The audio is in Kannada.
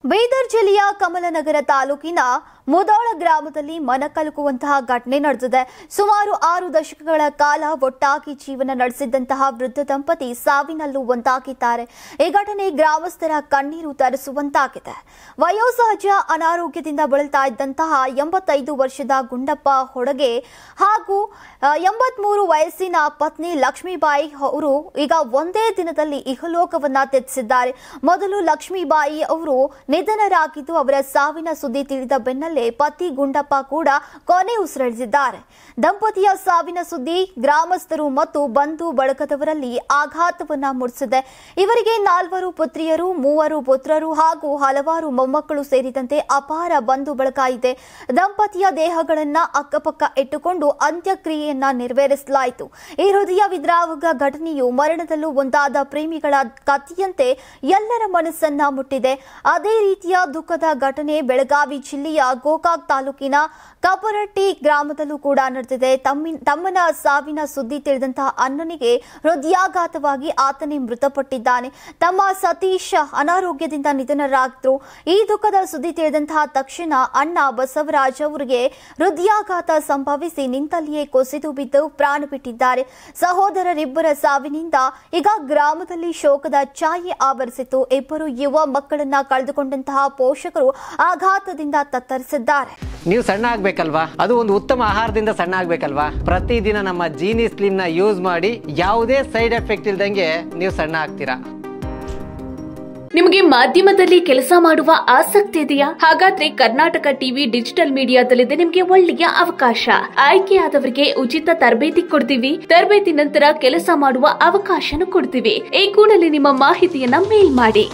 ಬೀದರ್ ಜಿಲ್ಲೆಯ ಕಮಲನಗರ ತಾಲೂಕಿನ ಮುದೋಳ ಗ್ರಾಮದಲ್ಲಿ ಮನಕಲುಕುವಂತಹ ಘಟನೆ ನಡೆದಿದೆ. ಸುಮಾರು 6 ದಶಕಗಳ ಕಾಲ ಒಟ್ಟಾಗಿ ಜೀವನ ನಡೆಸಿದ್ದಂತಹ ವೃದ್ಧ ದಂಪತಿ ಸಾವಿನಲ್ಲೂ ಒಂದಾಗಿದ್ದಾರೆ. ಈ ಘಟನೆ ಗ್ರಾಮಸ್ಥರ ಕಣ್ಣೀರು ತರಿಸುವಂತಾಗಿದೆ. ವಯೋಸಹಜ ಅನಾರೋಗ್ಯದಿಂದ ಬಳಲ್ತಾ ಇದ್ದಂತಹ 85 ವರ್ಷದ ಗುಂಡಪ್ಪ ಹೊಡಗೆ ಹಾಗೂ 83 ವಯಸ್ಸಿನ ಪತ್ನಿ ಲಕ್ಷ್ಮೀಬಾಯಿ ಅವರು ಈಗ ಒಂದೇ ದಿನದಲ್ಲಿ ಇಹಲೋಕವನ್ನ ತ್ಯಜಿಸಿದ್ದಾರೆ. ಮೊದಲು ಲಕ್ಷ್ಮೀಬಾಯಿ ಅವರು ನಿಧನರಾಗಿದ್ದು, ಅವರ ಸಾವಿನ ಸುದ್ದಿ ತಿಳಿದ ಬೆನ್ನಲ್ಲೇ ಪತಿ ಗುಂಡಪ್ಪ ಕೂಡ ಕೊನೆ ಉಸಿರೆಳೆದಿದ್ದಾರೆ. ದಂಪತಿಯ ಸಾವಿನ ಸುದ್ದಿ ಗ್ರಾಮಸ್ಥರು ಮತ್ತು ಬಂಧು ಬಳಗದವರಲ್ಲಿ ಆಘಾತವನ್ನ ಮೂಡಿಸಿದೆ. ಇವರಿಗೆ 4 ಪುತ್ರಿಯರು, 3 ಪುತ್ರರು ಹಾಗೂ ಹಲವಾರು ಮೊಮ್ಮಕ್ಕಳು ಸೇರಿದಂತೆ ಅಪಾರ ಬಂಧು ಬಳಗ ಇದೆ. ದಂಪತಿಯ ದೇಹಗಳನ್ನ ಅಕ್ಕಪಕ್ಕ ಇಟ್ಟುಕೊಂಡು ಅಂತ್ಯಕ್ರಿಯೆಯನ್ನ ನೆರವೇರಿಸಲಾಯಿತು. ಈ ಹೃದಯ ವಿದ್ರಾವಕ ಘಟನೆಯು ಮರಣದಲ್ಲೂ ಒಂದಾದ ಪ್ರೇಮಿಗಳ ಕಥೆಯಂತೆ ಎಲ್ಲರ ಮನಸ್ಸನ್ನ ಮುಟ್ಟಿದೆ. ಅದೇ ರೀತಿಯ ದುಃಖದ ಘಟನೆ ಬೆಳಗಾವಿ ಜಿಲ್ಲೆಯ ಗೋಕಾಕ್ ತಾಲೂಕಿನ ಕಪರಟ್ಟಿ ಗ್ರಾಮದಲ್ಲೂ ಕೂಡ ನಡೆದಿದೆ. ತಮ್ಮನ ಸಾವಿನ ಸುದ್ದಿ ತಿಳಿದಂತಹ ಅಣ್ಣನಿಗೆ ಹೃದಯಾಘಾತವಾಗಿ ಆತನೇ ಮೃತಪಟ್ಟಿದ್ದಾನೆ. ತಮ್ಮ ಸತೀಶ್ ಅನಾರೋಗ್ಯದಿಂದ ನಿಧನರಾಗಿದ್ರು. ಈ ದುಃಖದ ಸುದ್ದಿ ತಿಳಿದಂತಹ ತಕ್ಷಣ ಅಣ್ಣ ಬಸವರಾಜ್ ಅವರಿಗೆ ಹೃದಯಾಘಾತ ಸಂಭವಿಸಿ ನಿಂತಲ್ಲಿಯೇ ಕುಸಿದು ಬಿದ್ದು ಪ್ರಾಣ ಬಿಟ್ಟಿದ್ದಾರೆ. ಸಹೋದರರಿಬ್ಬರ ಸಾವಿನಿಂದ ಈಗ ಗ್ರಾಮದಲ್ಲಿ ಶೋಕದ ಛಾಯೆ ಆವರಿಸಿತ್ತು. ಇಬ್ಬರು ಯುವ ಮಕ್ಕಳನ್ನ ಕಳೆದುಕೊಂಡಂತಹ ಪೋಷಕರು ಆಘಾತದಿಂದ ತತ್ತರಿಸಿದ್ದಾರೆ. ನೀವು ಸಣ್ಣ ಆಗ್ಬೇಕಲ್ವಾ? ಅದು ಒಂದು ಉತ್ತಮ ಆಹಾರದಿಂದ ಸಣ್ಣ ಆಗ್ಬೇಕಲ್ವಾ? ಪ್ರತಿದಿನ ನಮ್ಮ ಜೀನಿ ಸ್ಲಿಮ್ ನ ಯೂಸ್ ಮಾಡಿ ಯಾವುದೇ ಸೈಡ್ ಎಫೆಕ್ಟ್ ಇಲ್ದಂಗೆ ನೀವು ಸಣ್ಣ ಆಗ್ತೀರಾ. ನಿಮಗೆ ಮಾಧ್ಯಮದಲ್ಲಿ ಕೆಲಸ ಮಾಡುವ ಆಸಕ್ತಿ ಇದೆಯಾ? ಹಾಗಾದ್ರೆ ಕರ್ನಾಟಕ ಟಿವಿ ಡಿಜಿಟಲ್ ಮೀಡಿಯಾದಲ್ಲಿದೆ ನಿಮಗೆ ಒಳ್ಳೆಯ ಅವಕಾಶ. ಆಯ್ಕೆಯಾದವರಿಗೆ ಉಚಿತ ತರಬೇತಿ ಕೊಡ್ತೀವಿ. ತರಬೇತಿ ನಂತರ ಕೆಲಸ ಮಾಡುವ ಅವಕಾಶನೂ ಕೊಡ್ತೀವಿ. ಈ ಕೂಡಲೇ ನಿಮ್ಮ ಮಾಹಿತಿಯನ್ನ ಮೇಲ್ ಮಾಡಿ.